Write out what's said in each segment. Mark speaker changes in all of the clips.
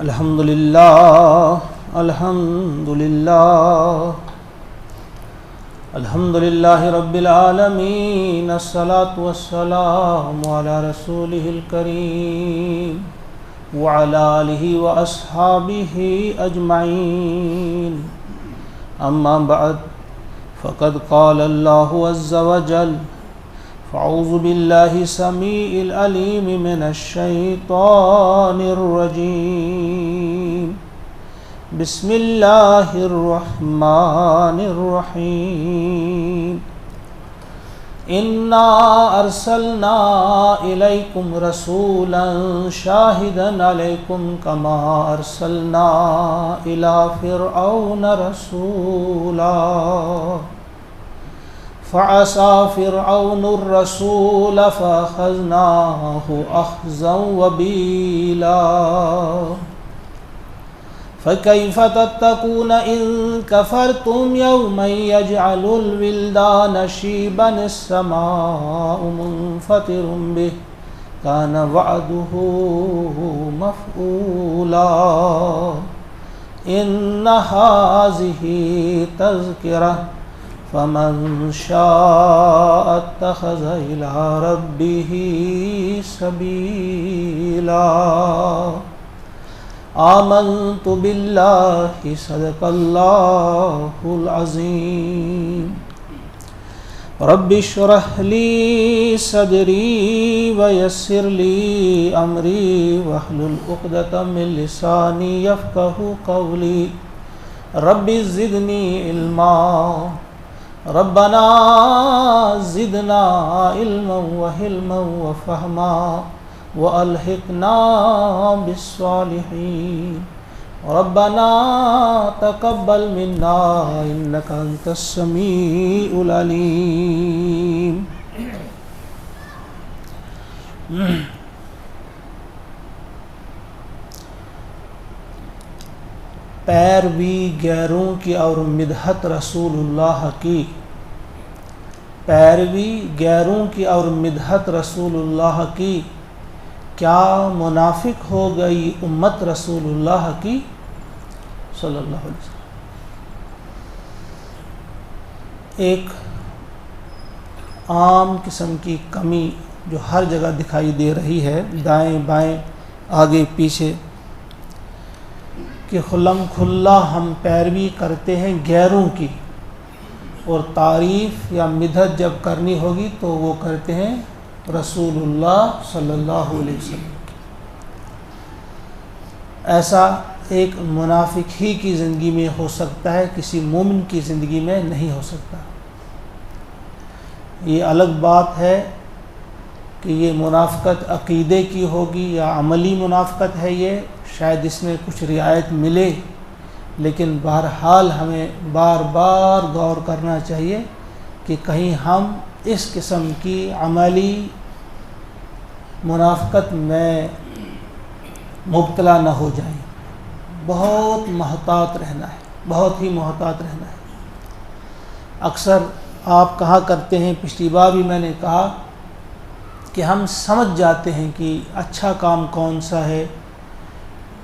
Speaker 1: الحمدللہ رب العالمین، الصلاة والسلام علی رسولہ الکریم وعلی آلہ واصحابہ اجمعین، اما بعد فقد قال اللہ عز وجل فاعوذ باللہ السمیع العلیم من الشیطان الرجیم، بسم اللہ الرحمن الرحیم، انا ارسلنا الیکم رسولا شاہدا علیکم کما ارسلنا الی فرعون رسولا فعصى فرعون الرسول فأخذناه أخذا وبيلا فكيف تتقون إن كفرتم يوما يجعل الولدان شيبا السماء منفطر به كان وعده مفعولا إن هذه تذكرة فمن شاء اتخذ إلى ربه سبيلا آمنت بالله صدق الله العظيم رب اشرح لي صدري ويسر لي أمري واحلل عقدة من لساني يفقهوا قولي رب زدني علما ربنا زدنا علما وحلما وفهما والحقنا بالصالحين ربنا تقبل منا انك انت السميع العليم۔ پیروی غیروں کی اور مدحت رسول اللہ کی، پیروی غیروں کی اور مدحت رسول اللہ کی، کیا منافق ہو گئی امت رسول اللہ کی صلی اللہ علیہ وسلم۔ ایک عام قسم کی کمی جو ہر جگہ دکھائی دے رہی ہے، دائیں بائیں آگے پیچھے، کہ خلم کھلا ہم پیروی کرتے ہیں غیروں کی، اور تعریف یا مدحت جب کرنی ہوگی تو وہ کرتے ہیں رسول اللہ صلی اللہ علیہ وسلم کی۔ ایسا ایک منافق ہی کی زندگی میں ہو سکتا ہے، کسی مومن کی زندگی میں نہیں ہو سکتا۔ یہ الگ بات ہے کہ یہ منافقت عقیدے کی ہوگی یا عملی منافقت ہے، یہ شاید اس میں کچھ رعایت ملے، لیکن بہرحال ہمیں بار بار غور کرنا چاہیے کہ کہیں ہم اس قسم کی عملی منافقت میں مبتلا نہ ہو جائیں۔ بہت محتاط رہنا ہے، بہت ہی محتاط رہنا ہے۔ اکثر آپ کہا کرتے ہیں، پچھلی بار بھی میں نے کہا کہ ہم سمجھ جاتے ہیں کہ اچھا کام کون سا ہے،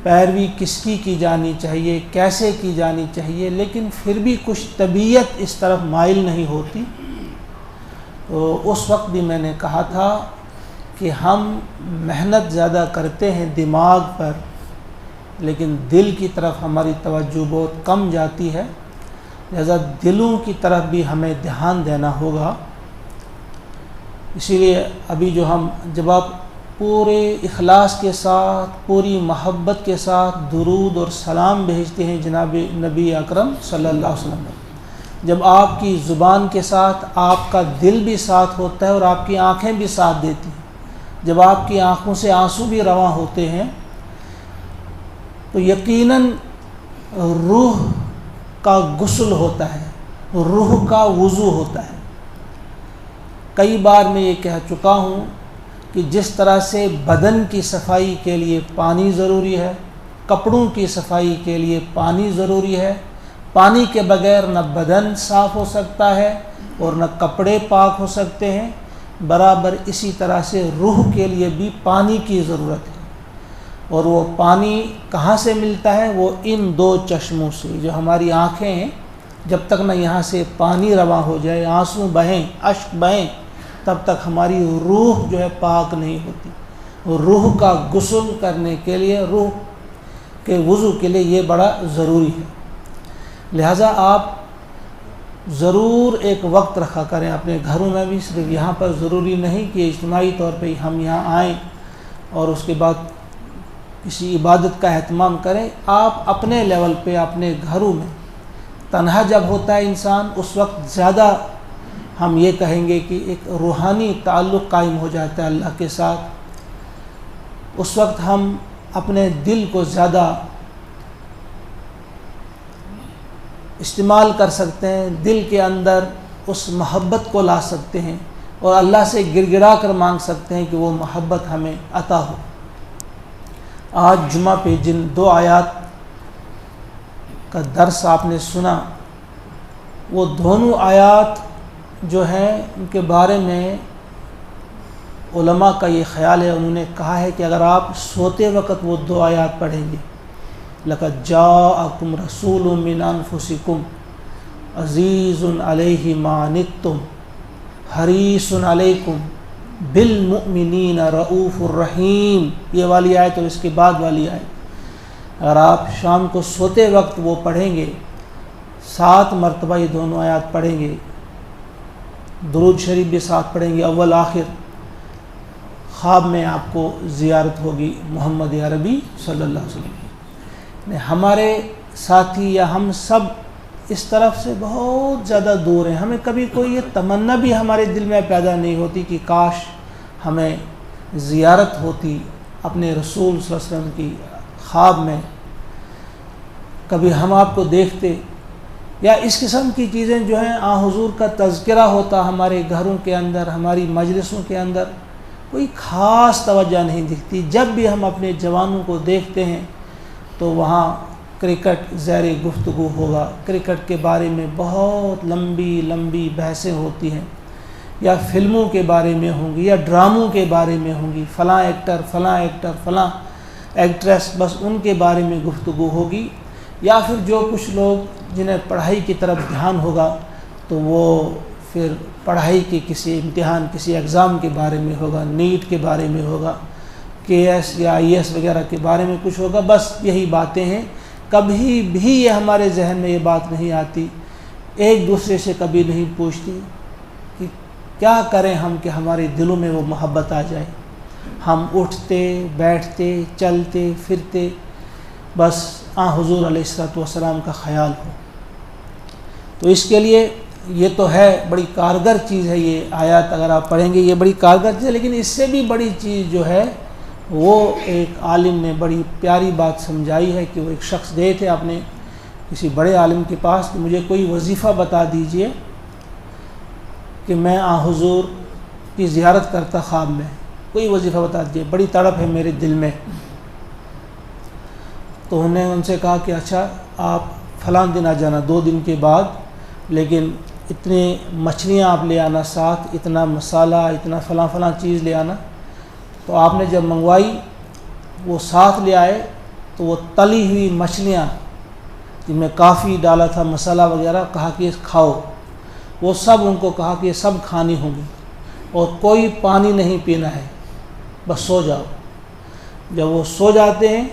Speaker 1: پیروی کس کی جانی چاہیے، کیسے کی جانی چاہیے، لیکن پھر بھی کچھ طبیعت اس طرف مائل نہیں ہوتی۔ تو اس وقت بھی میں نے کہا تھا کہ ہم محنت زیادہ کرتے ہیں دماغ پر، لیکن دل کی طرف ہماری توجہ بہت کم جاتی ہے، لہذا دلوں کی طرف بھی ہمیں دھیان دینا ہوگا۔ اسی لیے ابھی جب آپ پورے اخلاص کے ساتھ، پوری محبت کے ساتھ درود اور سلام بھیجتے ہیں جناب نبی اکرم صلی اللہ علیہ وسلم، جب آپ کی زبان کے ساتھ آپ کا دل بھی ساتھ ہوتا ہے اور آپ کی آنکھیں بھی ساتھ دیتی ہیں، جب آپ کی آنکھوں سے آنسو بھی رواں ہوتے ہیں، تو یقیناً روح کا غسل ہوتا ہے، روح کا وضو ہوتا ہے۔ کئی بار میں یہ کہہ چکا ہوں کہ جس طرح سے بدن کی صفائی کے لیے پانی ضروری ہے، کپڑوں کی صفائی کے لیے پانی ضروری ہے، پانی کے بغیر نہ بدن صاف ہو سکتا ہے اور نہ کپڑے پاک ہو سکتے ہیں، برابر اسی طرح سے روح کے لیے بھی پانی کی ضرورت ہے۔ اور وہ پانی کہاں سے ملتا ہے؟ وہ ان دو چشموں سے. جو ہماری آنکھیں ہیں، جب تک نہ یہاں سے پانی رواں ہو جائے، آنسو بہیں، اشک بہیں، تب تک ہماری روح جو ہے پاک نہیں ہوتی. روح کا غسل کرنے کے لیے، روح کے وضو کے لیے یہ بڑا ضروری ہے. لہٰذا آپ ضرور ایک وقت رکھا کریں اپنے گھروں میں بھی. صرف یہاں پر ضروری نہیں کہ اجتماعی طور پہ ہم یہاں آئیں اور اس کے بعد کسی عبادت کا اہتمام کریں. آپ اپنے لیول پہ اپنے گھروں میں، تنہا جب ہوتا ہے انسان، اس وقت زیادہ ہم یہ کہیں گے کہ ایک روحانی تعلق قائم ہو جاتا ہے اللہ کے ساتھ. اس وقت ہم اپنے دل کو زیادہ استعمال کر سکتے ہیں، دل کے اندر اس محبت کو لا سکتے ہیں اور اللہ سے گر گڑا کر مانگ سکتے ہیں کہ وہ محبت ہمیں عطا ہو. آج جمعہ پہ جن 2 آیات کا درس آپ نے سنا، وہ دونوں آیات جو ہیں ان کے بارے میں علماء کا یہ خیال ہے، انہوں نے کہا ہے کہ اگر آپ سوتے وقت وہ 2 آیات پڑھیں گے، لَقَدْ جَاءَكُمْ رَسُولٌ مِّنْ أَنفُسِكُمْ عَزِيزٌ عَلَيْهِ مَا عَنِتُّمْ حَرِيصٌ عَلَيْكُمْ بِالْمُؤْمِنِينَ رَءُوفٌ رَحِيمٌ، یہ والی آیت اور اس کے بعد والی آیت اگر آپ شام کو سوتے وقت وہ پڑھیں گے، 7 مرتبہ یہ دونوں آیات پڑھیں گے، درود شریف بھی ساتھ پڑھیں گے، اول آخر، خواب میں آپ کو زیارت ہوگی محمد عربی صلی اللہ علیہ وسلم. ہمارے ساتھی یا ہم سب اس طرف سے بہت زیادہ دور ہیں. ہمیں کبھی کوئی یہ تمنا بھی ہمارے دل میں پیدا نہیں ہوتی کہ کاش ہمیں زیارت ہوتی اپنے رسول صلی اللہ علیہ وسلم کی خواب میں، کبھی ہم آپ کو دیکھتے، یا اس قسم کی چیزیں جو ہیں حضور کا تذکرہ ہوتا ہمارے گھروں کے اندر، ہماری مجلسوں کے اندر. کوئی خاص توجہ نہیں دکھتی. جب بھی ہم اپنے جوانوں کو دیکھتے ہیں تو وہاں کرکٹ زیر گفتگو ہوگا، کرکٹ کے بارے میں بہت لمبی لمبی بحثیں ہوتی ہیں، یا فلموں کے بارے میں ہوں گی، یا ڈراموں کے بارے میں ہوں گی، فلاں ایکٹر فلاں ایکٹر فلاں ایکٹریس، بس ان کے بارے میں گفتگو ہوگی. یا پھر جو کچھ لوگ جنہیں پڑھائی کی طرف دھیان ہوگا تو وہ پھر پڑھائی کے کسی امتحان، کسی ایگزام کے بارے میں ہوگا، نیٹ کے بارے میں ہوگا، KS یا IS وغیرہ کے بارے میں کچھ ہوگا. بس یہی باتیں ہیں. کبھی بھی یہ ہمارے ذہن میں یہ بات نہیں آتی، ایک دوسرے سے کبھی نہیں پوچھتی کہ کیا کریں ہم کہ ہمارے دلوں میں وہ محبت آ جائے. ہم اٹھتے بیٹھتے چلتے پھرتے بس حضور علیہ الصلوۃ والسلام کا خیال ہو. تو اس کے لیے یہ تو ہے بڑی کارگر چیز ہے. یہ آیات اگر آپ پڑھیں گے یہ بڑی کارگر چیز ہے. لیکن اس سے بھی بڑی چیز جو ہے وہ ایک عالم نے بڑی پیاری بات سمجھائی ہے کہ وہ ایک شخص گئے تھے اپنے کسی بڑے عالم کے پاس کہ مجھے کوئی وظیفہ بتا دیجئے کہ میں حضور کی زیارت کرتا خواب میں، کوئی وظیفہ بتا دیجئے، بڑی تڑپ ہے میرے دل میں. تو انہوں نے ان سے کہا کہ اچھا آپ فلاں دن آ جانا، 2 دن کے بعد، لیکن اتنے مچھلیاں آپ لے آنا ساتھ، اتنا مسالہ، اتنا فلاں فلاں چیز لے آنا. تو آپ نے جب منگوائی وہ ساتھ لے آئے تو وہ تلی ہوئی مچھلیاں جن میں کافی ڈالا تھا مسالہ وغیرہ، کہا کہ کھاؤ. وہ سب ان کو کہا کہ یہ سب کھانی ہوں گی اور کوئی پانی نہیں پینا ہے، بس سو جاؤ. جب وہ سو جاتے ہیں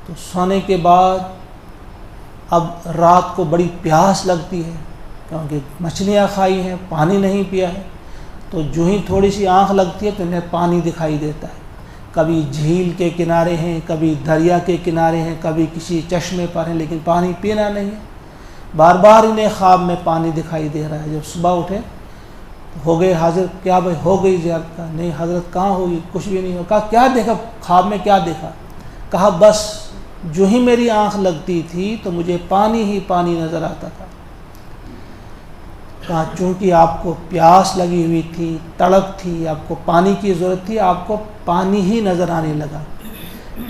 Speaker 1: تو سونے کے بعد اب رات کو بڑی پیاس لگتی ہے کیونکہ مچھلیاں کھائی ہیں، پانی نہیں پیا ہے. تو جو ہی تھوڑی سی آنکھ لگتی ہے تو انہیں پانی دکھائی دیتا ہے. کبھی جھیل کے کنارے ہیں، کبھی دریا کے کنارے ہیں، کبھی کسی چشمے پر ہیں، لیکن پانی پینا نہیں ہے. بار بار انہیں خواب میں پانی دکھائی دے رہا ہے. جب صبح اٹھے ہو گئے حاضر، کیا بھائی ہو گئی زیارت؟ کا نہیں حضرت کہاں ہوگی، کچھ بھی نہیں ہو. کہا کیا دیکھا خواب میں، کیا دیکھا؟ کہا بس جو ہی میری آنکھ لگتی تھی تو مجھے پانی ہی پانی نظر آتا تھا. کہا چونکہ آپ کو پیاس لگی ہوئی تھی، تڑپ تھی، آپ کو پانی کی ضرورت تھی، آپ کو پانی ہی نظر آنے لگا.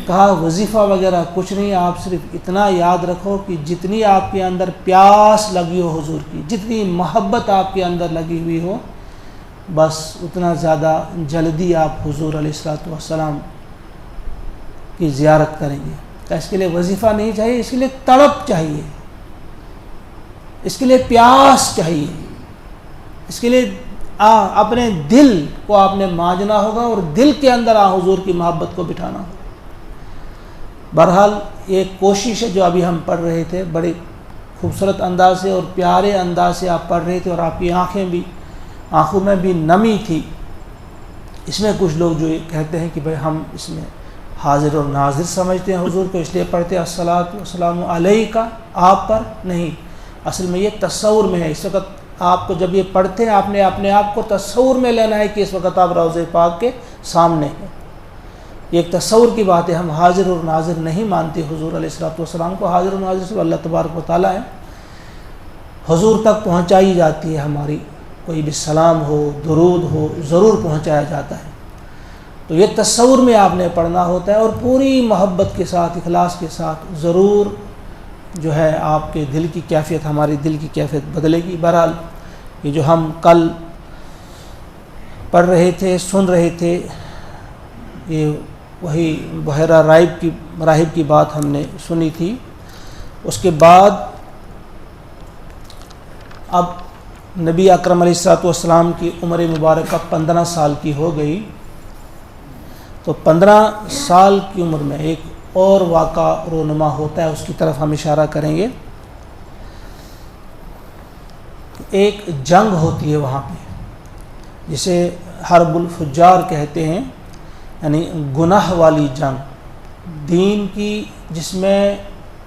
Speaker 1: کہا وظیفہ وغیرہ کچھ نہیں، آپ صرف اتنا یاد رکھو کہ جتنی آپ کے اندر پیاس لگی ہو حضور کی، جتنی محبت آپ کے اندر لگی ہوئی ہو، بس اتنا زیادہ جلدی آپ حضور علیہ الصلوۃ والسلام کی زیارت کریں گے. کہ اس کے لیے وظیفہ نہیں چاہیے، اس کے لیے تڑپ چاہیے، اس کے لیے پیاس چاہیے، اس کے لیے اپنے دل کو آپ نے مانجنا ہوگا اور دل کے اندر حضور کی محبت کو بٹھانا ہوگا. بہرحال یہ کوشش ہے جو ابھی ہم پڑھ رہے تھے، بڑے خوبصورت انداز سے اور پیارے انداز سے آپ پڑھ رہے تھے، اور آپ کی آنکھوں میں بھی نمی تھی. اس میں کچھ لوگ جو کہتے ہیں کہ بھئی ہم اس میں حاضر اور ناظر سمجھتے ہیں حضور کو، اس لیے پڑھتے ہیں الصلاۃ والسلام علیک، آپ پر نہیں. اصل میں یہ تصور میں ہے. اس وقت آپ کو جب یہ پڑھتے ہیں آپ نے اپنے آپ کو تصور میں لینا ہے کہ اس وقت آپ روضہ پاک کے سامنے ہیں. یہ ایک تصور کی بات ہے. ہم حاضر اور ناظر نہیں مانتے حضور علیہ الصلوۃ والسلام کو. حاضر و ناظر سے اللہ تبارک و تعالیٰ ہے. حضور تک پہنچائی جاتی ہے ہماری کوئی بھی سلام ہو، درود ہو، ضرور پہنچایا جاتا ہے. تو یہ تصور میں آپ نے پڑھنا ہوتا ہے، اور پوری محبت کے ساتھ، اخلاص کے ساتھ ضرور جو ہے آپ کے دل کی کیفیت، ہماری دل کی کیفیت بدلے گی. بہرحال یہ جو ہم کل پڑھ رہے تھے، سن رہے تھے، یہ وہی بحیرہ راہب کی بات ہم نے سنی تھی. اس کے بعد اب نبی اکرم علیہ الصلوۃ والسلام کی عمر مبارکہ 15 سال کی ہو گئی. تو 15 سال کی عمر میں ایک اور واقعہ رونما ہوتا ہے، اس کی طرف ہم اشارہ کریں گے. ایک جنگ ہوتی ہے وہاں پہ، جسے حرب الفجار کہتے ہیں، یعنی گناہ والی جنگ، دین کی جس میں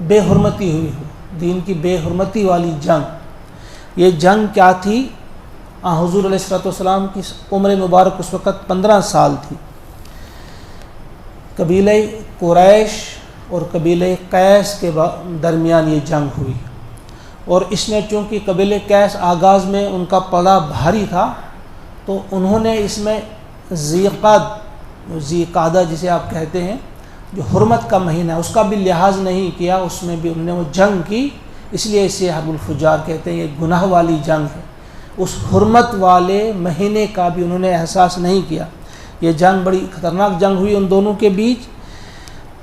Speaker 1: بے حرمتی ہوئی ہو، دین کی بے حرمتی والی جنگ. یہ جنگ کیا تھی؟ حضور علیہ الصلوۃ والسلام کی عمر مبارک اس وقت 15 سال تھی. قبیلہ قریش اور قبیلہ قیس کے درمیان یہ جنگ ہوئی، اور اس میں چونکہ قبیلہ قیس آغاز میں ان کا پڑا بھاری تھا، تو انہوں نے اس میں ذی قعدہ جسے آپ کہتے ہیں، جو حرمت کا مہینہ ہے، اس کا بھی لحاظ نہیں کیا. اس میں بھی انہوں نے وہ جنگ کی، اس لیے اسے حرب الفجار کہتے ہیں. یہ گناہ والی جنگ ہے. اس حرمت والے مہینے کا بھی انہوں نے احساس نہیں کیا. یہ جنگ بڑی خطرناک جنگ ہوئی ان دونوں کے بیچ.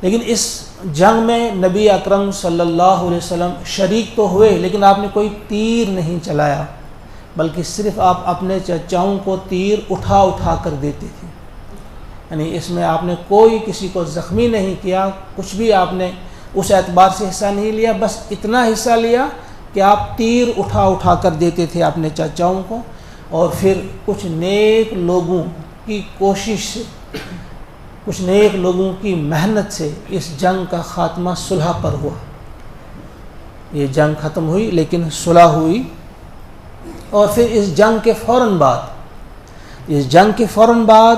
Speaker 1: لیکن اس جنگ میں نبی اکرم صلی اللہ علیہ وسلم شریک تو ہوئے، لیکن آپ نے کوئی تیر نہیں چلایا، بلکہ صرف آپ اپنے چچاؤں کو تیر اٹھا اٹھا کر دیتے تھے. یعنی اس میں آپ نے کوئی کسی کو زخمی نہیں کیا، کچھ بھی آپ نے اس اعتبار سے حصہ نہیں لیا. بس اتنا حصہ لیا کہ آپ تیر اٹھا اٹھا کر دیتے تھے اپنے چچاؤں کو. اور پھر کچھ نیک لوگوں کی کوشش سے، کچھ نیک لوگوں کی محنت سے اس جنگ کا خاتمہ صلح پر ہوا. یہ جنگ ختم ہوئی لیکن صلح ہوئی. اور پھر اس جنگ کے فوراً بعد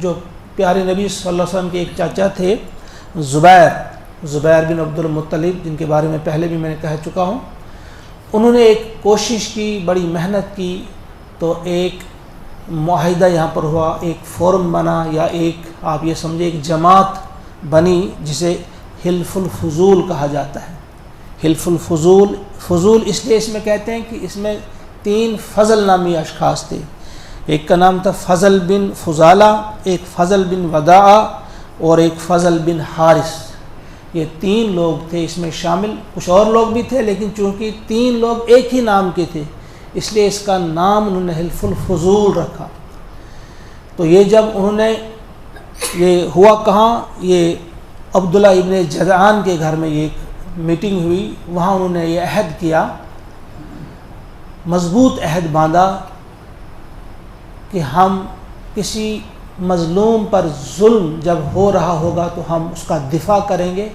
Speaker 1: جو پیارے نبی صلی اللہ علیہ وسلم کے ایک چاچا تھے، زبیر بن عبد المطلب، جن کے بارے میں پہلے بھی میں نے کہہ چکا ہوں، انہوں نے ایک کوشش کی، بڑی محنت کی. تو ایک معاہدہ یہاں پر ہوا، ایک فورم بنا، یا ایک آپ یہ سمجھے ایک جماعت بنی جسے حلف الفضول کہا جاتا ہے. حلف الفضول، فضول اس لیے اس میں کہتے ہیں کہ اس میں 3 فضل نامی اشخاص تھے. ایک کا نام تھا فضل بن فضالہ، ایک فضل بن وداع، اور ایک فضل بن حارث. یہ 3 لوگ تھے اس میں شامل. کچھ اور لوگ بھی تھے، لیکن چونکہ 3 لوگ ایک ہی نام کے تھے، اس لیے اس کا نام انہوں نے حلف الفضول رکھا. تو یہ جب انہوں نے، یہ ہوا کہاں، یہ عبداللہ ابن جدعان کے گھر میں یہ ایک میٹنگ ہوئی. وہاں انہوں نے یہ عہد کیا، مضبوط عہد باندھا کہ ہم کسی مظلوم پر ظلم جب ہو رہا ہوگا تو ہم اس کا دفاع کریں گے،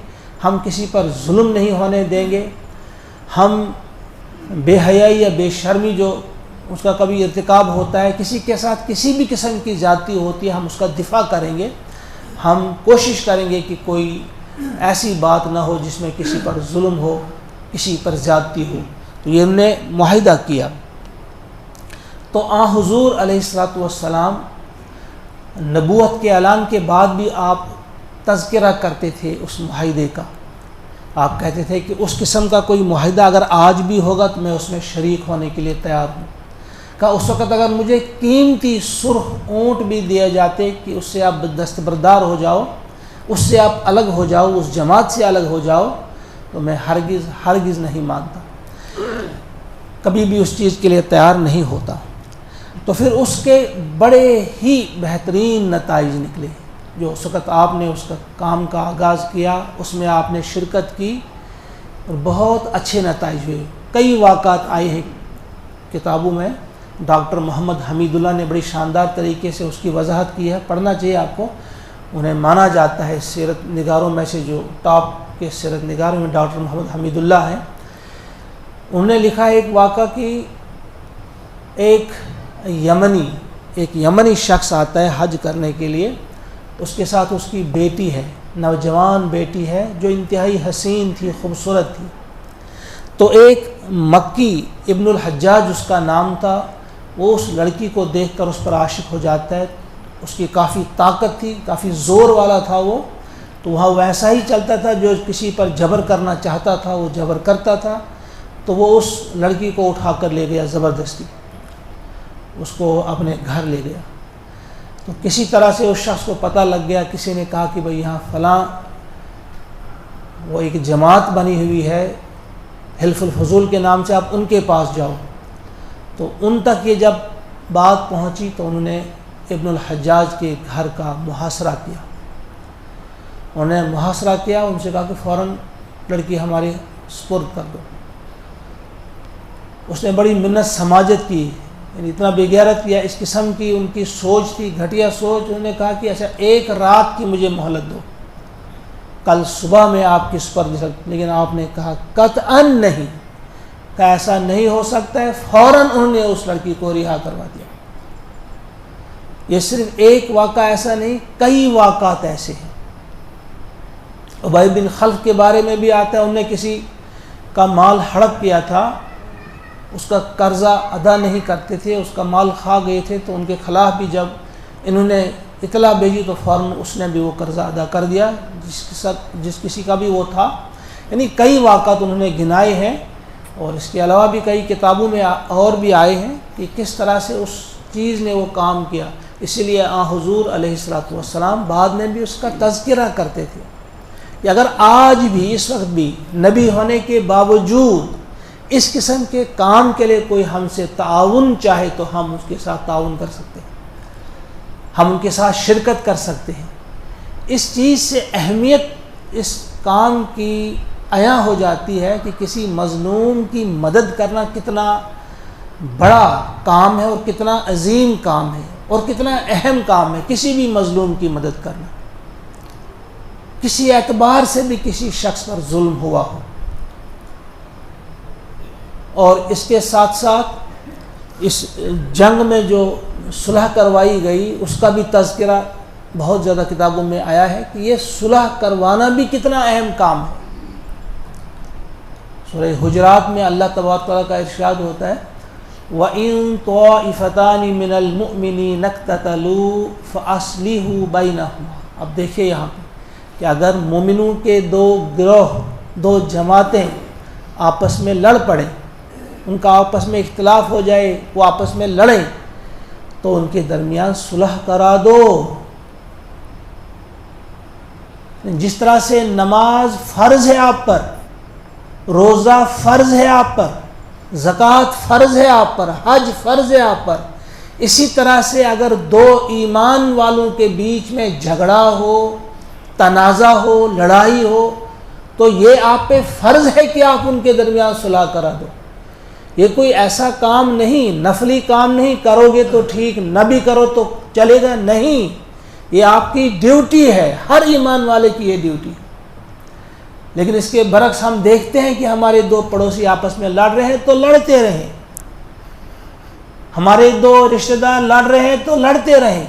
Speaker 1: ہم کسی پر ظلم نہیں ہونے دیں گے، ہم بے حیائی یا بے شرمی جو اس کا کبھی ارتکاب ہوتا ہے، کسی کے ساتھ کسی بھی قسم کی زیادتی ہوتی ہے، ہم اس کا دفاع کریں گے. ہم کوشش کریں گے کہ کوئی ایسی بات نہ ہو جس میں کسی پر ظلم ہو، کسی پر زیادتی ہو. تو یہ انہوں نے معاہدہ کیا. تو حضور علیہ الصلوۃ والسلام نبوت کے اعلان کے بعد بھی آپ تذکرہ کرتے تھے اس معاہدے کا. آپ کہتے تھے کہ اس قسم کا کوئی معاہدہ اگر آج بھی ہوگا تو میں اس میں شریک ہونے کے لیے تیار ہوں. کہ اس وقت اگر مجھے قیمتی سرخ اونٹ بھی دیے جاتے کہ اس سے آپ دستبردار ہو جاؤ، اس سے آپ الگ ہو جاؤ، اس جماعت سے الگ ہو جاؤ، تو میں ہرگز نہیں مانتا، کبھی بھی اس چیز کے لیے تیار نہیں ہوتا۔ تو پھر اس کے بڑے ہی بہترین نتائج نکلے، جو اس وقت آپ نے اس کا کام کا آغاز کیا، اس میں آپ نے شرکت کی اور بہت اچھے نتائج ہوئے۔ کئی واقعات آئے ہیں کتابوں میں، ڈاکٹر محمد حمید اللہ نے بڑی شاندار طریقے سے اس کی وضاحت کی ہے، پڑھنا چاہیے آپ کو۔ انہیں مانا جاتا ہے سیرت نگاروں میں سے جو ٹاپ کے سیرت نگاروں میں ڈاکٹر محمد حمید اللہ ہیں۔ انہوں نے لکھا ایک واقعہ کہ ایک یمنی شخص آتا ہے حج کرنے کے لیے، اس کے ساتھ اس کی بیٹی ہے، نوجوان بیٹی ہے جو انتہائی حسین تھی، خوبصورت تھی۔ تو ایک مکی ابن الحجاج اس کا نام تھا، وہ اس لڑکی کو دیکھ کر اس پر عاشق ہو جاتا ہے۔ اس کی کافی طاقت تھی، کافی زور والا تھا وہ، تو وہاں ویسا ہی چلتا تھا، جو کسی پر جبر کرنا چاہتا تھا وہ جبر کرتا تھا۔ تو وہ اس لڑکی کو اٹھا کر لے گیا زبردستی، اس کو اپنے گھر لے گیا۔ تو کسی طرح سے اس شخص کو پتہ لگ گیا، کسی نے کہا کہ بھئی یہاں فلاں وہ ایک جماعت بنی ہوئی ہے حلف الفضول کے نام سے، آپ ان کے پاس جاؤ۔ تو ان تک یہ جب بات پہنچی تو انہوں نے ابن الحجاج کے گھر کا محاصرہ کیا۔ انہوں نے محاصرہ کیا، ان سے کہا کہ فوراً لڑکی ہمارے سپرد کر دو۔ اس نے بڑی منت سماجت کی، یعنی اتنا بے غیرت کیا، اس قسم کی ان کی سوچ تھی، گھٹیا سوچ۔ انہوں نے کہا کہ اچھا ایک رات کی مجھے مہلت دو، کل صبح میں آپ کی سپرد کر سکتے۔ لیکن آپ نے کہا قطعاً نہیں، کہ ایسا نہیں ہو سکتا ہے۔ فوراً انہوں نے اس لڑکی کو رہا کروا دیا۔ یہ صرف ایک واقعہ ایسا نہیں، کئی واقعات ایسے ہیں۔ ابی بن خلف کے بارے میں بھی آتا ہے، انہوں نے کسی کا مال ہڑپ کیا تھا، اس کا قرضہ ادا نہیں کرتے تھے، اس کا مال کھا گئے تھے، تو ان کے خلاف بھی جب انہوں نے اطلاع بھیجی تو فوراً اس نے بھی وہ قرضہ ادا کر دیا جس کسی کا بھی وہ تھا۔ یعنی کئی واقعات انہوں نے گنائے ہیں، اور اس کے علاوہ بھی کئی کتابوں میں اور بھی آئے ہیں کہ کس طرح سے اس چیز نے وہ کام کیا۔ اسی لیے حضور علیہ الصلوۃ والسلام بعد میں بھی اس کا تذکرہ کرتے تھے کہ اگر آج بھی اس وقت بھی نبی ہونے کے باوجود اس قسم کے کام کے لیے کوئی ہم سے تعاون چاہے تو ہم اس کے ساتھ تعاون کر سکتے ہیں، ہم ان کے ساتھ شرکت کر سکتے ہیں۔ اس چیز سے اہمیت اس کام کی عیاں ہو جاتی ہے کہ کسی مظلوم کی مدد کرنا کتنا بڑا کام ہے اور کتنا عظیم کام ہے اور کتنا اہم کام ہے۔ کسی بھی مظلوم کی مدد کرنا، کسی اعتبار سے بھی کسی شخص پر ظلم ہوا ہو۔ اور اس کے ساتھ ساتھ اس جنگ میں جو صلح کروائی گئی اس کا بھی تذکرہ بہت زیادہ کتابوں میں آیا ہے کہ یہ صلح کروانا بھی کتنا اہم کام ہے۔ سورہ حجرات میں اللہ تبارک تعالیٰ کا ارشاد ہوتا ہے وَإِن طَائِفَتَانِ مِنَ الْمُؤْمِنِينَ اقْتَتَلُوا فَأَصْلِحُوا بَيْنَهُمَا۔ اب دیکھیے یہاں پہ کہ اگر مومنوں کے دو گروہ، دو جماعتیں آپس میں لڑ پڑیں، ان کا آپس میں اختلاف ہو جائے، وہ آپس میں لڑیں، تو ان کے درمیان صلح کرا دو۔ جس طرح سے نماز فرض ہے آپ پر، روزہ فرض ہے آپ پر، زکوٰۃ فرض ہے آپ پر، حج فرض ہے آپ پر، اسی طرح سے اگر دو ایمان والوں کے بیچ میں جھگڑا ہو، تنازع ہو، لڑائی ہو، تو یہ آپ پہ فرض ہے کہ آپ ان کے درمیان صلح کرا دو۔ یہ کوئی ایسا کام نہیں، نفلی کام نہیں، کرو گے تو ٹھیک، نہ بھی کرو تو چلے گا، نہیں، یہ آپ کی ڈیوٹی ہے، ہر ایمان والے کی یہ ڈیوٹی ہے۔ لیکن اس کے برعکس ہم دیکھتے ہیں کہ ہمارے دو پڑوسی آپس میں لڑ رہے ہیں تو لڑتے رہیں، ہمارے دو رشتہ دار لڑ رہے ہیں تو لڑتے رہیں،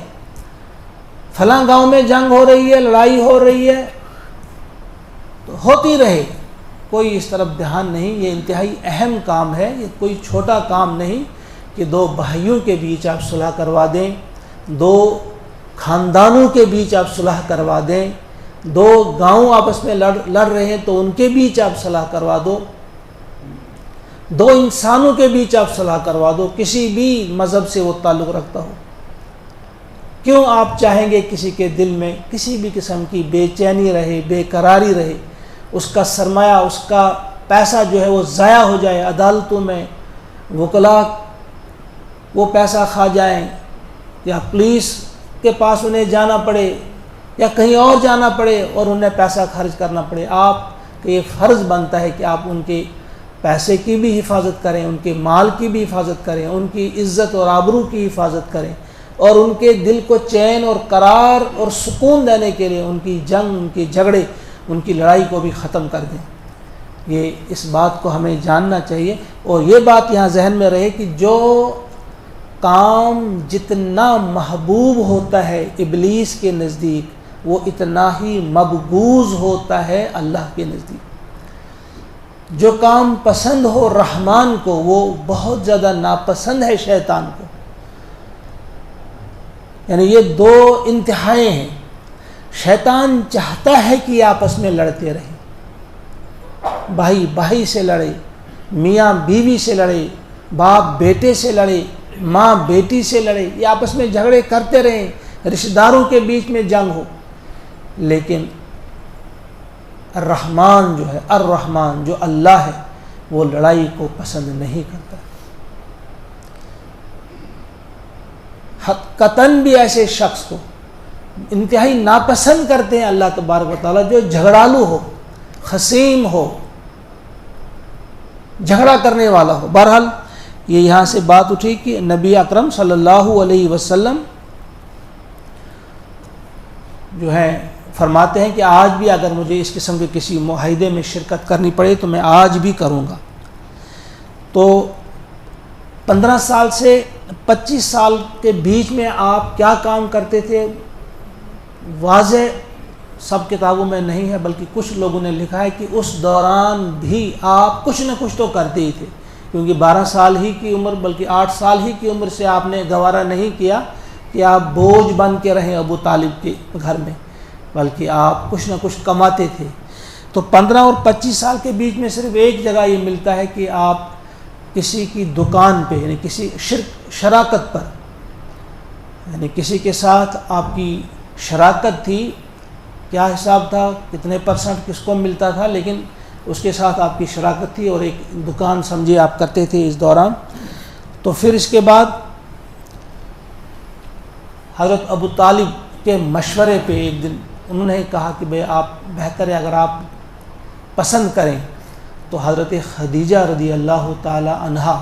Speaker 1: فلاں گاؤں میں جنگ ہو رہی ہے، لڑائی ہو رہی ہے تو ہوتی رہے، کوئی اس طرف دھیان نہیں۔ یہ انتہائی اہم کام ہے، یہ کوئی چھوٹا کام نہیں کہ دو بھائیوں کے بیچ آپ صلح کروا دیں، دو خاندانوں کے بیچ آپ صلح کروا دیں، دو گاؤں آپس میں لڑ رہے ہیں تو ان کے بیچ آپ صلح کروا دو، دو انسانوں کے بیچ آپ صلح کروا دو، کسی بھی مذہب سے وہ تعلق رکھتا ہو۔ کیوں آپ چاہیں گے کسی کے دل میں کسی بھی قسم کی بے چینی رہے، بے قراری رہے، اس کا سرمایہ، اس کا پیسہ جو ہے وہ ضائع ہو جائے، عدالتوں میں وکلاء وہ پیسہ کھا جائیں، یا پولیس کے پاس انہیں جانا پڑے، یا کہیں اور جانا پڑے اور انہیں پیسہ خرچ کرنا پڑے؟ آپ کا یہ فرض بنتا ہے کہ آپ ان کے پیسے کی بھی حفاظت کریں، ان کے مال کی بھی حفاظت کریں، ان کی عزت اور آبرو کی حفاظت کریں، اور ان کے دل کو چین اور قرار اور سکون دینے کے لیے ان کی جنگ، ان کے جھگڑے، ان کی لڑائی کو بھی ختم کر دیں۔ یہ اس بات کو ہمیں جاننا چاہیے، اور یہ بات یہاں ذہن میں رہے کہ جو کام جتنا محبوب ہوتا ہے ابلیس کے نزدیک، وہ اتنا ہی مبغوض ہوتا ہے اللہ کے نزدیک۔ جو کام پسند ہو رحمان کو، وہ بہت زیادہ ناپسند ہے شیطان کو۔ یعنی یہ دو انتہائیں ہیں۔ شیطان چاہتا ہے کہ آپس میں لڑتے رہیں، بھائی بھائی سے لڑے، میاں بیوی سے لڑے، باپ بیٹے سے لڑے، ماں بیٹی سے لڑے، یہ آپس میں جھگڑے کرتے رہیں، رشتہ داروں کے بیچ میں جنگ ہو۔ لیکن الرحمن جو ہے، الرحمن جو اللہ ہے، وہ لڑائی کو پسند نہیں کرتا۔ قطعاً بھی ایسے شخص کو انتہائی ناپسند کرتے ہیں اللہ تبارک و تعالیٰ جو جھگڑالو ہو، خصیم ہو، جھگڑا کرنے والا ہو۔ بہرحال یہ یہاں سے بات اٹھی کہ نبی اکرم صلی اللہ علیہ وسلم جو ہے فرماتے ہیں کہ آج بھی اگر مجھے اس قسم کے کسی معاہدے میں شرکت کرنی پڑے تو میں آج بھی کروں گا۔ تو 15 سال سے 25 سال کے بیچ میں آپ کیا کام کرتے تھے واضح سب کتابوں میں نہیں ہے، بلکہ کچھ لوگوں نے لکھا ہے کہ اس دوران بھی آپ کچھ نہ کچھ تو کرتے ہی تھے، کیونکہ 12 سال ہی کی عمر، بلکہ 8 سال ہی کی عمر سے آپ نے گوارا نہیں کیا کہ آپ بوجھ بن کے رہیں ابو طالب کے گھر میں، بلکہ آپ کچھ نہ کچھ کماتے تھے۔ تو 15 اور 25 سال کے بیچ میں صرف ایک جگہ یہ ملتا ہے کہ آپ کسی کی دکان پہ، یعنی کسی شراکت پر، یعنی کسی کے ساتھ آپ کی شراکت تھی، کیا حساب تھا، کتنے % کس کو ملتا تھا، لیکن اس کے ساتھ آپ کی شراکت تھی اور ایک دکان سمجھے آپ کرتے تھے اس دوران۔ تو پھر اس کے بعد حضرت ابو طالب کے مشورے پہ ایک دن انہوں نے کہا کہ بھئی آپ بہتر ہے اگر آپ پسند کریں تو حضرت خدیجہ رضی اللہ تعالی عنہا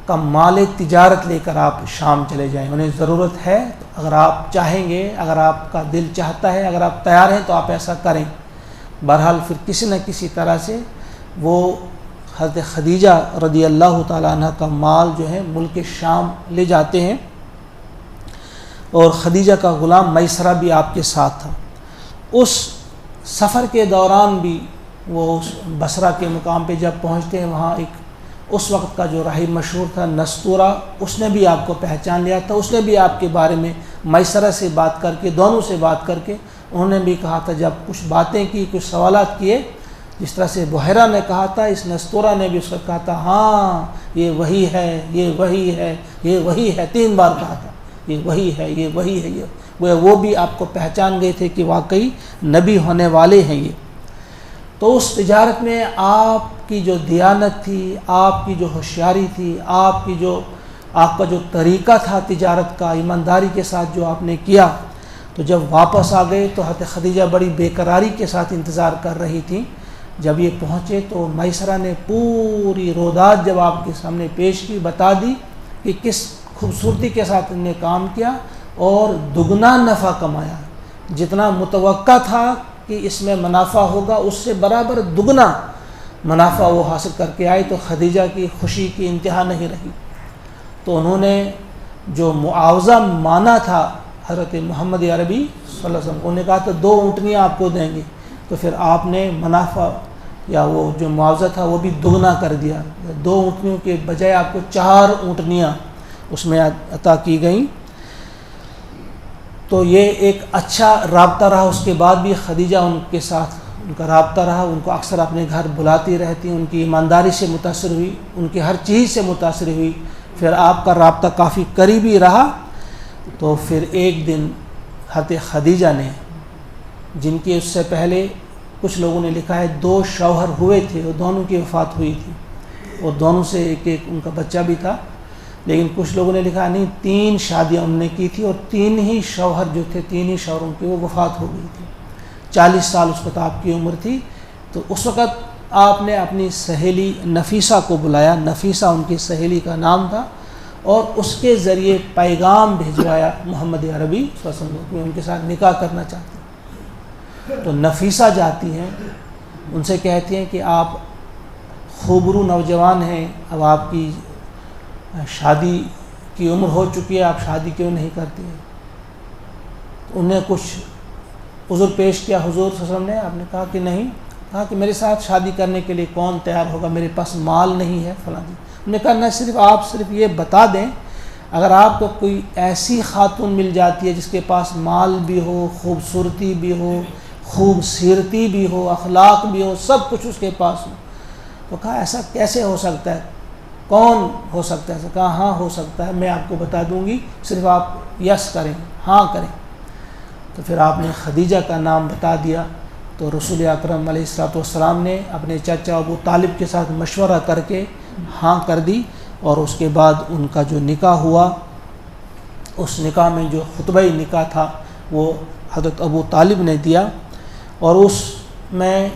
Speaker 1: کا مال تجارت لے کر آپ شام چلے جائیں، انہیں ضرورت ہے، تو اگر آپ چاہیں گے، اگر آپ کا دل چاہتا ہے، اگر آپ تیار ہیں تو آپ ایسا کریں۔ بہرحال پھر کسی نہ کسی طرح سے وہ حضرت خدیجہ رضی اللہ تعالی عنہ کا مال جو ہے ملک شام لے جاتے ہیں، اور خدیجہ کا غلام میسرہ بھی آپ کے ساتھ تھا۔ اس سفر کے دوران بھی وہ بصرہ کے مقام پہ جب پہنچتے ہیں، وہاں ایک اس وقت کا جو راہب مشہور تھا نستورہ، اس نے بھی آپ کو پہچان لیا تھا، اس نے بھی آپ کے بارے میں میسرہ سے بات کر کے، دونوں سے بات کر کے انہوں نے بھی کہا تھا، جب کچھ باتیں کی، کچھ سوالات کیے، جس طرح سے بحیرہ نے کہا تھا، اس نستورہ نے بھی اس کو کہا تھا، ہاں یہ وہی ہے، یہ وہی ہے، یہ وہی ہے، 3 بار کہا تھا، یہ وہی ہے، یہ وہی ہے، یہ وہ بھی آپ کو پہچان گئے تھے کہ واقعی نبی ہونے والے ہیں یہ۔ تو اس تجارت میں آپ کی جو دیانت تھی، آپ کی جو ہوشیاری تھی، آپ کا جو طریقہ تھا تجارت کا، ایمانداری کے ساتھ جو آپ نے کیا، تو جب واپس آ گئے تو حضرت خدیجہ بڑی بے قراری کے ساتھ انتظار کر رہی تھیں۔ جب یہ پہنچے تو میسرہ نے پوری رودات جب آپ کے سامنے پیش کی، بتا دی کہ کس خوبصورتی کے ساتھ انہوں نے کام کیا اور دگنا نفع کمایا، جتنا متوقع تھا کہ اس میں منافع ہوگا اس سے برابر دگنا منافع وہ حاصل کر کے آئے۔ تو خدیجہ کی خوشی کی انتہا نہیں رہی۔ تو انہوں نے جو معاوضہ مانا تھا حضرت محمد عربی صلی اللہ علیہ وسلم، انہوں نے کہا تو 2 اونٹنیاں آپ کو دیں گے، تو پھر آپ نے منافع یا وہ جو معاوضہ تھا وہ بھی دگنا کر دیا، 2 اونٹنیوں کے بجائے آپ کو 4 اونٹنیاں اس میں عطا کی گئیں۔ تو یہ ایک اچھا رابطہ رہا۔ اس کے بعد بھی خدیجہ ان کے ساتھ ان کا رابطہ رہا، ان کو اکثر اپنے گھر بلاتی رہتی، ان کی ایمانداری سے متاثر ہوئی، ان کی ہر چیز سے متاثر ہوئی، پھر آپ کا رابطہ کافی قریبی رہا۔ تو پھر ایک دن حضرت خدیجہ نے، جن کی اس سے پہلے کچھ لوگوں نے لکھا ہے 2 شوہر ہوئے تھے اور دونوں کی وفات ہوئی تھی، اور دونوں سے ایک ایک ان کا بچہ بھی تھا، لیکن کچھ لوگوں نے لکھا نہیں 3 شادیاں انہوں نے کی تھی اور 3 ہی شوہر جو تھے 3 ہی شوہروں کی وہ وفات ہو گئی تھی۔ 40 سال اس وقت آپ کی عمر تھی۔ تو اس وقت آپ نے اپنی سہیلی نفیسہ کو بلایا، نفیسہ ان کی سہیلی کا نام تھا، اور اس کے ذریعے پیغام بھیجوایا محمد عربی صلی اللہ علیہ وسلم کو، ان کے ساتھ نکاح کرنا چاہتے ہیں۔ تو نفیسہ جاتی ہیں، ان سے کہتی ہیں کہ آپ خوبرو نوجوان ہیں، اب آپ کی شادی کی عمر ہو چکی ہے، آپ شادی کیوں نہیں کرتی ہیں؟ تو انہیں کچھ عذر پیش کیا حضور صلی اللہ علیہ وسلم نے، آپ نے کہا کہ نہیں، کہا کہ میرے ساتھ شادی کرنے کے لیے کون تیار ہوگا، میرے پاس مال نہیں ہے فلاں جی۔ انہوں نے کہا نہ، آپ صرف یہ بتا دیں، اگر آپ کو کوئی ایسی خاتون مل جاتی ہے جس کے پاس مال بھی ہو، خوبصورتی بھی ہو، خوب سیرتی بھی ہو، اخلاق بھی ہو، سب کچھ اس کے پاس ہو، تو کہا ایسا کیسے ہو سکتا ہے، کون ہو سکتا ہے؟ کہا ہاں ہو سکتا ہے، میں آپ کو بتا دوں گی، صرف آپ یس کریں، ہاں کریں۔ تو پھر آپ نے خدیجہ کا نام بتا دیا، تو رسول اکرم علیہ السلام نے اپنے چچا ابو طالب کے ساتھ مشورہ کر کے ہاں کر دی، اور اس کے بعد ان کا جو نکاح ہوا، اس نکاح میں جو خطبہ نکاح تھا وہ حضرت ابو طالب نے دیا، اور اس میں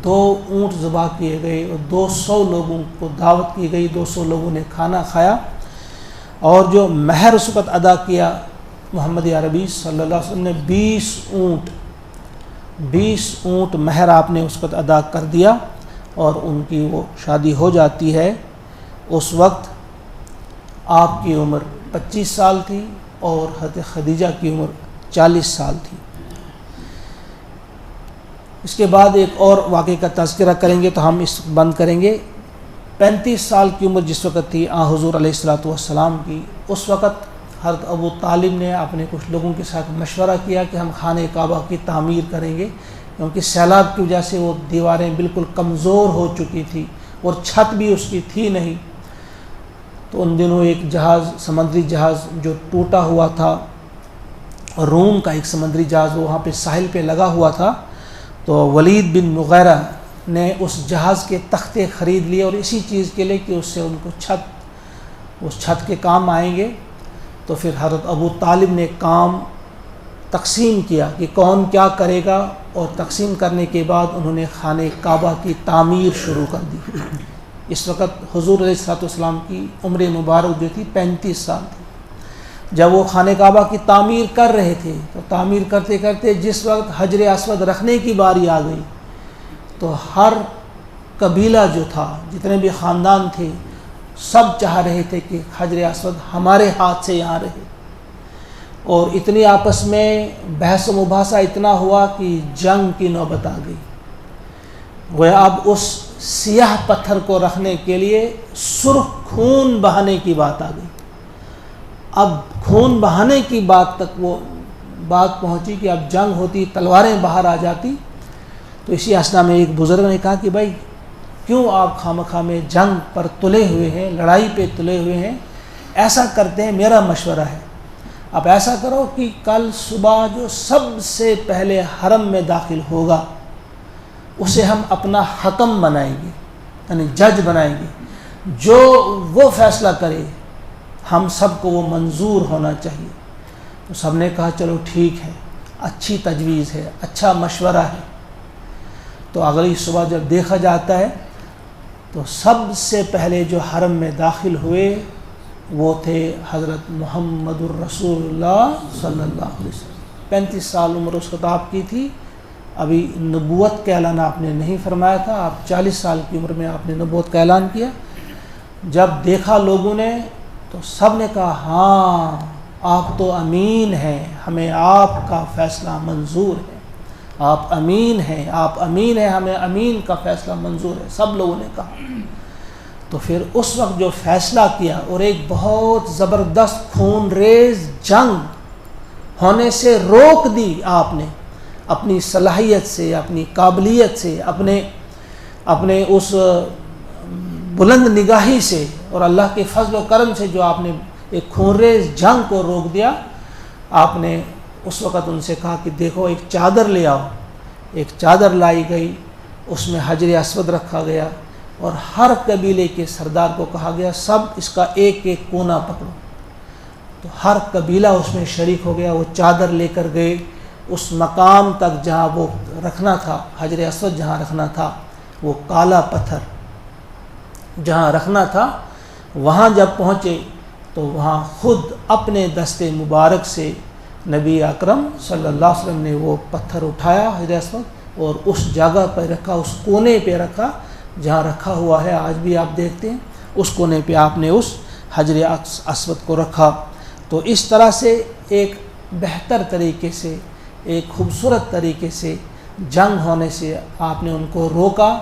Speaker 1: 2 اونٹ ذبح کیے گئے اور 200 لوگوں کو دعوت کی گئی، 200 لوگوں نے کھانا کھایا، اور جو مہر اس وقت ادا کیا محمد عربی صلی اللہ علیہ وسلم نے 20 اونٹ مہر آپ نے اس وقت ادا کر دیا، اور ان کی وہ شادی ہو جاتی ہے۔ اس وقت آپ کی عمر 25 سال تھی اور حضرت خدیجہ کی عمر 40 سال تھی۔ اس کے بعد ایک اور واقعے کا تذکرہ کریں گے تو ہم اس بند کریں گے۔ 35 سال کی عمر جس وقت تھی حضور علیہ السلام کی، اس وقت حضرت ابو طالب نے اپنے کچھ لوگوں کے ساتھ مشورہ کیا کہ ہم خانہ کعبہ کی تعمیر کریں گے، کیونکہ سیلاب کی وجہ سے وہ دیواریں بالکل کمزور ہو چکی تھی اور چھت بھی اس کی تھی نہیں۔ تو ان دنوں ایک جہاز، سمندری جہاز جو ٹوٹا ہوا تھا، روم کا ایک سمندری جہاز وہاں پہ ساحل پہ لگا ہوا تھا، تو ولید بن مغیرہ نے اس جہاز کے تختے خرید لیے، اور اسی چیز کے لیے کہ اس سے ان کو اس چھت کے کام آئیں گے۔ تو پھر حضرت ابو طالب نے کام تقسیم کیا کہ کون کیا کرے گا، اور تقسیم کرنے کے بعد انہوں نے خانہ کعبہ کی تعمیر شروع کر دی۔ اس وقت حضور علیہ السلام کی عمر مبارک جو تھی 35 سال تھی۔ جب وہ خانہ کعبہ کی تعمیر کر رہے تھے تو تعمیر کرتے کرتے جس وقت حجر اسود رکھنے کی باری آ گئی، تو ہر قبیلہ جو تھا، جتنے بھی خاندان تھے، سب چاہ رہے تھے کہ حجر اسود ہمارے ہاتھ سے یہاں رہے، اور اتنی آپس میں بحث و مباحثہ اتنا ہوا کہ جنگ کی نوبت آ گئی۔ گویا اب اس سیاہ پتھر کو رکھنے کے لیے سرخ خون بہانے کی بات آ گئی۔ اب خون بہانے کی بات تک وہ بات پہنچی کہ اب جنگ ہوتی، تلواریں باہر آ جاتی۔ تو اسی اسنا میں ایک بزرگ نے کہا کہ بھائی کیوں آپ خامخواہ میں جنگ پر تلے ہوئے ہیں، لڑائی پہ تلے ہوئے ہیں؟ ایسا کرتے ہیں، میرا مشورہ ہے، اب ایسا کرو کہ کل صبح جو سب سے پہلے حرم میں داخل ہوگا اسے ہم اپنا حکم بنائیں گے، یعنی جج بنائیں گے، جو وہ فیصلہ کرے ہم سب کو وہ منظور ہونا چاہیے۔ تو سب نے کہا چلو ٹھیک ہے، اچھی تجویز ہے، اچھا مشورہ ہے۔ تو اگلی صبح جب دیکھا جاتا ہے تو سب سے پہلے جو حرم میں داخل ہوئے وہ تھے حضرت محمد الرسول اللہ صلی اللہ علیہ وسلم۔ 35 سال عمر اس وقت آپ کی تھی، ابھی نبوت کا اعلان آپ نے نہیں فرمایا تھا، آپ 40 سال کی عمر میں آپ نے نبوت کا اعلان کیا۔ جب دیکھا لوگوں نے تو سب نے کہا ہاں آپ تو امین ہیں، ہمیں آپ کا فیصلہ منظور ہے، آپ امین ہیں، آپ امین ہیں، ہمیں امین کا فیصلہ منظور ہے، سب لوگوں نے کہا۔ تو پھر اس وقت جو فیصلہ کیا، اور ایک بہت زبردست خون ریز جنگ ہونے سے روک دی آپ نے، اپنی صلاحیت سے، اپنی قابلیت سے، اپنے اس بلند نگاہی سے اور اللہ کے فضل و کرم سے جو آپ نے ایک خون ریز جنگ کو روک دیا۔ آپ نے اس وقت ان سے کہا کہ دیکھو ایک چادر لے آؤ. ایک چادر لائی گئی, اس میں حجر اسود رکھا گیا اور ہر قبیلے کے سردار کو کہا گیا سب اس کا ایک ایک کونا پکڑو. تو ہر قبیلہ اس میں شریک ہو گیا. وہ چادر لے کر گئے اس مقام تک جہاں وہ رکھنا تھا, حجر اسود جہاں رکھنا تھا, وہ کالا پتھر جہاں رکھنا تھا, وہاں جب پہنچے تو وہاں خود اپنے دستے مبارک سے نبی اکرم صلی اللہ علیہ وسلم نے وہ پتھر اٹھایا حجر اسود اور اس جگہ پہ رکھا, اس کونے پہ رکھا جہاں رکھا ہوا ہے. آج بھی آپ دیکھتے ہیں اس کونے پہ آپ نے اس حجر اسود کو رکھا. تو اس طرح سے ایک بہتر طریقے سے, ایک خوبصورت طریقے سے جنگ ہونے سے آپ نے ان کو روکا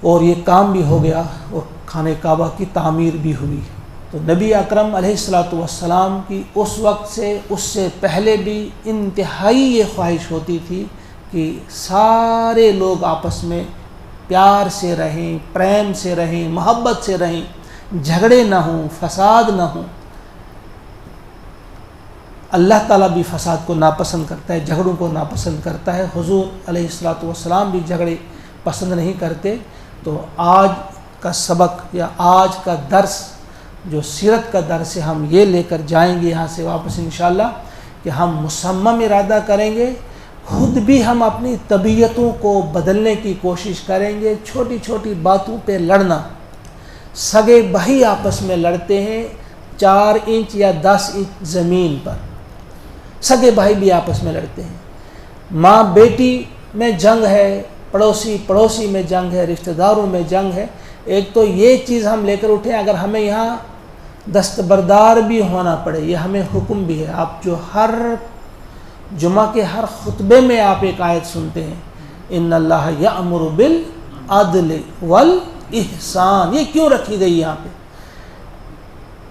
Speaker 1: اور یہ کام بھی ہو گیا اور خانہ کعبہ کی تعمیر بھی ہوئی. تو نبی اکرم علیہ الصلوۃ والسلام کی اس وقت سے, اس سے پہلے بھی انتہائی یہ خواہش ہوتی تھی کہ سارے لوگ آپس میں پیار سے رہیں, پریم سے رہیں, محبت سے رہیں, جھگڑے نہ ہوں, فساد نہ ہوں. اللہ تعالیٰ بھی فساد کو ناپسند کرتا ہے, جھگڑوں کو ناپسند کرتا ہے. حضور علیہ الصلوۃ والسلام بھی جھگڑے پسند نہیں کرتے. تو آج کا سبق یا آج کا درس جو سیرت کا درس ہے, ہم یہ لے کر جائیں گے یہاں سے واپس انشاءاللہ کہ ہم مصمم ارادہ کریں گے, خود بھی ہم اپنی طبیعتوں کو بدلنے کی کوشش کریں گے. چھوٹی چھوٹی باتوں پہ لڑنا, سگے بھائی آپس میں لڑتے ہیں 4 انچ یا 10 انچ زمین پر, سگے بھائی بھی آپس میں لڑتے ہیں. ماں بیٹی میں جنگ ہے, پڑوسی پڑوسی میں جنگ ہے, رشتہ داروں میں جنگ ہے. ایک تو یہ چیز ہم لے کر اٹھیں, اگر ہمیں یہاں دستبردار بھی ہونا پڑے, یہ ہمیں حکم بھی ہے. آپ جو ہر جمعہ کے ہر خطبے میں آپ ایک آیت سنتے ہیں, ان اللہ یأمر بالعدل والاحسان, یہ کیوں رکھی گئی یہاں پہ؟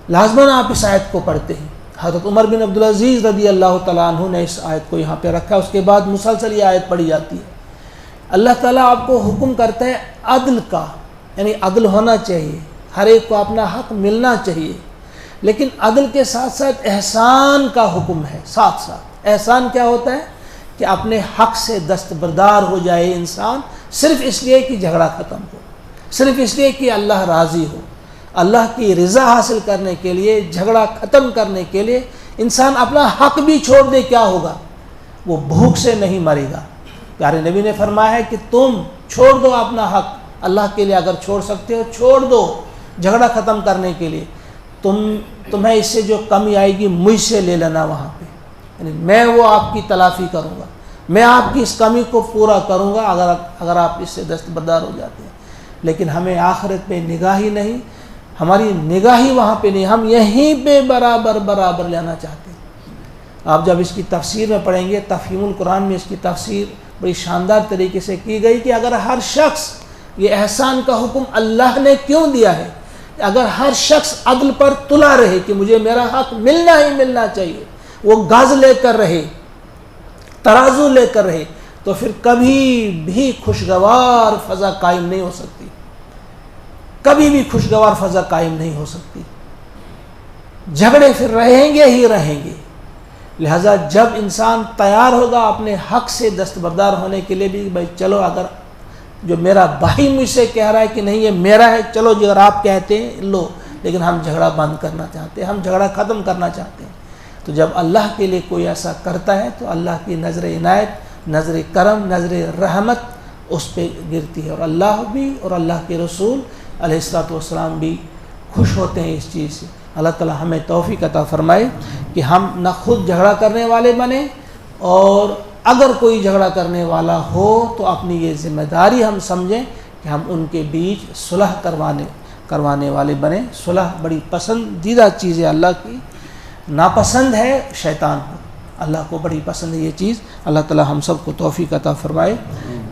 Speaker 1: لازماً آپ اس آیت کو پڑھتے ہیں. حضرت عمر بن عبدالعزیز رضی اللہ تعالیٰ عنہ نے اس آیت کو یہاں پہ رکھا, اس کے بعد مسلسل یہ آیت پڑھی جاتی ہے. اللہ تعالیٰ آپ کو حکم کرتا ہے عدل کا, یعنی عدل ہونا چاہیے, ہر ایک کو اپنا حق ملنا چاہیے, لیکن عدل کے ساتھ ساتھ احسان کا حکم ہے. ساتھ ساتھ احسان کیا ہوتا ہے کہ اپنے حق سے دستبردار ہو جائے انسان, صرف اس لیے کہ جھگڑا ختم ہو, صرف اس لیے کہ اللہ راضی ہو. اللہ کی رضا حاصل کرنے کے لیے, جھگڑا ختم کرنے کے لیے انسان اپنا حق بھی چھوڑ دے, کیا ہوگا؟ وہ بھوک سے نہیں مرے گا. پیارے نبی نے فرمایا ہے کہ تم چھوڑ دو اپنا حق اللہ کے لیے, اگر چھوڑ سکتے ہو چھوڑ دو جھگڑا ختم کرنے کے لیے. تمہیں اس سے جو کمی آئے گی مجھ سے لے لینا وہاں پہ, یعنی میں وہ آپ کی تلافی کروں گا, میں آپ کی اس کمی کو پورا کروں گا اگر آپ اس سے دستبردار ہو جاتے ہیں. لیکن ہمیں آخرت پہ نگاہی نہیں, ہماری نگاہی وہاں پہ نہیں, ہم یہیں پہ برابر لینا چاہتے ہیں. آپ جب اس کی تفسیر میں پڑھیں گے, تفہیم القرآن میں اس کی تفسیر بڑی شاندار طریقے سے کی گئی کہ اگر ہر شخص, یہ احسان کا حکم اللہ نے کیوں دیا ہے, اگر ہر شخص عدل پر تلا رہے کہ مجھے میرا حق ملنا ہی ملنا چاہیے, وہ گز لے کر رہے, ترازو لے کر رہے, تو پھر کبھی بھی خوشگوار فضا قائم نہیں ہو سکتی, کبھی بھی خوشگوار فضا قائم نہیں ہو سکتی. جھگڑے پھر رہیں گے ہی رہیں گے. لہذا جب انسان تیار ہوگا اپنے حق سے دستبردار ہونے کے لیے بھی, بھائی چلو اگر جو میرا بھائی مجھ سے کہہ رہا ہے کہ نہیں یہ میرا ہے, چلو جی اگر آپ کہتے ہیں لو, لیکن ہم جھگڑا بند کرنا چاہتے ہیں, ہم جھگڑا ختم کرنا چاہتے ہیں. تو جب اللہ کے لیے کوئی ایسا کرتا ہے تو اللہ کی نظر عنایت, نظر کرم, نظر رحمت اس پہ گرتی ہے, اور اللہ بھی اور اللہ کے رسول علیہ الصلوۃ والسلام بھی خوش ہوتے ہیں اس چیز سے. اللہ تعالی ہمیں توفیق عطا فرمائے کہ ہم نہ خود جھگڑا کرنے والے بنیں, اور اگر کوئی جھگڑا کرنے والا ہو تو اپنی یہ ذمہ داری ہم سمجھیں کہ ہم ان کے بیچ صلح کروانے والے بنیں. صلح بڑی پسندیدہ چیز ہے اللہ کی, ناپسند ہے شیطان کو, اللہ کو بڑی پسند ہے یہ چیز. اللہ تعالی ہم سب کو توفیق عطا فرمائے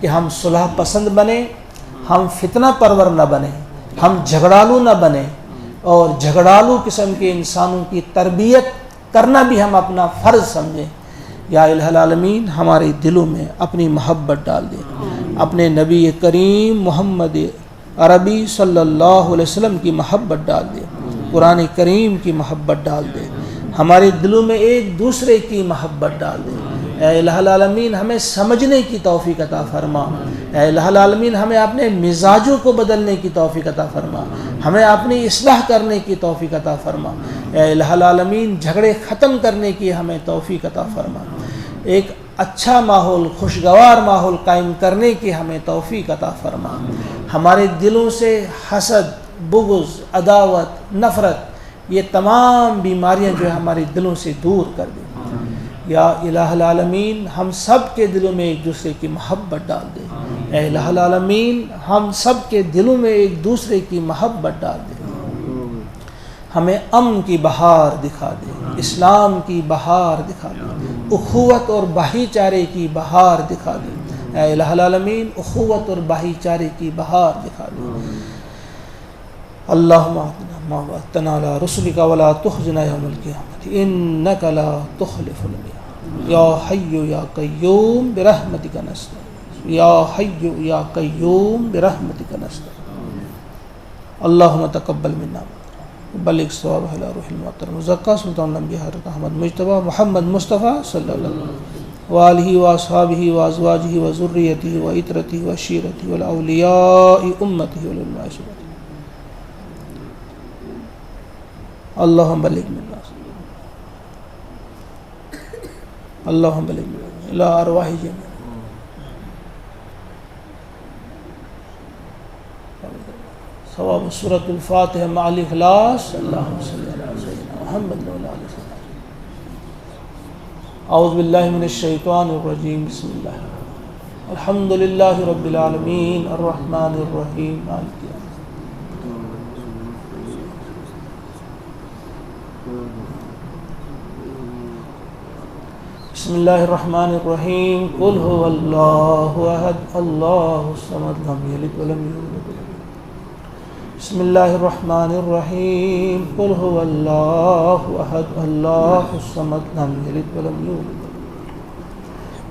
Speaker 1: کہ ہم صلح پسند بنیں, ہم فتنہ پرور نہ بنیں, ہم جھگڑالو نہ بنیں, اور جھگڑالو قسم کے انسانوں کی تربیت کرنا بھی ہم اپنا فرض سمجھیں. یا الہ العالمین ہمارے دلوں میں اپنی محبت ڈال دے, اپنے نبی کریم محمد عربی صلی اللہ علیہ وسلم کی محبت ڈال دے, قرآن کریم کی محبت ڈال دے, ہمارے دلوں میں ایک دوسرے کی محبت ڈال دے۔ اے الہ العالمین ہمیں سمجھنے کی توفیق عطا فرما۔ اے الہ العالمین ہمیں اپنے مزاجوں کو بدلنے کی توفیق عطا فرما، ہمیں اپنی اصلاح کرنے کی توفیق عطا فرما۔ اے الہ العالمین جھگڑے ختم کرنے کی ہمیں توفیق عطا فرما، ایک اچھا ماحول، خوشگوار ماحول قائم کرنے کی ہمیں توفیق عطا فرما۔ ہمارے دلوں سے حسد، بغض، عداوت، نفرت، یہ تمام بیماریاں جو ہے ہمارے دلوں سے دور کر دے۔ یا الہ العالمین ہم سب کے دلوں میں ایک دوسرے کی محبت ڈال دے۔ اے الہ العالمین ہم سب کے دلوں میں ایک دوسرے کی محبت ڈال دے، ہمیں امن کی بہار دکھا دے، اسلام کی بہار دکھا دے، اخوت اور بھائی چارے کی بہار دکھا دے۔ اے الہ العالمین اخوت اور بھائی چارے کی بہار دکھا دے۔ اللہم اعطنا ما وعدتنا علی رسلک ولا تخزنا یوم القیامۃ انک لا تخلف المیعاد۔ یا حی یا قیوم برحمتک نستغیث، یا حی یا قیوم برحمتک نستغیث۔ اللہم تقبل منا بلغ ثواب علی روح المحترم مزکا سلطان الانبیاء حضرت احمد مجتبی محمد مصطفیٰ صلی اللہ علیہ وسلم وآلہ واصحابہ وازواجہ وذریتہ وعطرتہ وعشیرتہ والاولیاء امتہ والعلماء صحبہ۔ اللہم بلغ منا اللہم بلغ منا الی ارواح جميع ثواب سورۃ الفاتحہ مع الاخلاص۔ اللہم صلی علی سیدنا محمد وعلی آلہ سیدنا محمد۔ اعوذ باللہ من الشیطان الرجیم، بسم اللہ الحمد للہ رب العالمین الرحمن الرحیم مالک یوم بسم اللہ الرحمن الرحیم قل هو اللہ احد اللہ الصمد لم یلد ولم یولد ولم یولد۔ بسم اللہ الرحمن الرحیم قل هو اللہ احد اللہ الصمد لم یلد ولم یولد۔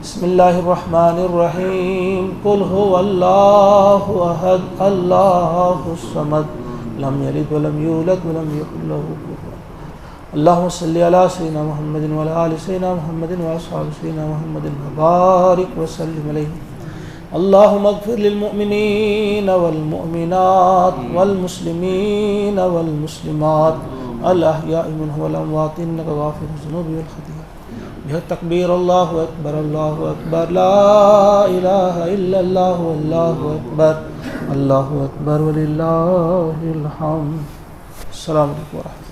Speaker 1: بسم اللہ الرحمن الرحیم قل هو اللہ احد اللہ الصمد لم یلد ولم یولد ولم یکن له کفوا احد۔ اللہم صلی علی سیدنا محمد وعلی آل سیدنا محمد واصحاب سیدنا محمد وبارک وسلم علیہ۔ اللہم اغفر للمؤمنین والمؤمنات والمسلمین والمسلمات الاحیاء منهم والاموات انک غافر الذنوب والخطیئات۔ بحق تکبیر اللہ اکبر اللہ اکبر لا الہ الا اللہ واللہ اکبر اللہ اکبر وللہ الحمد۔ السلام علیکم ورحمۃ اللہ۔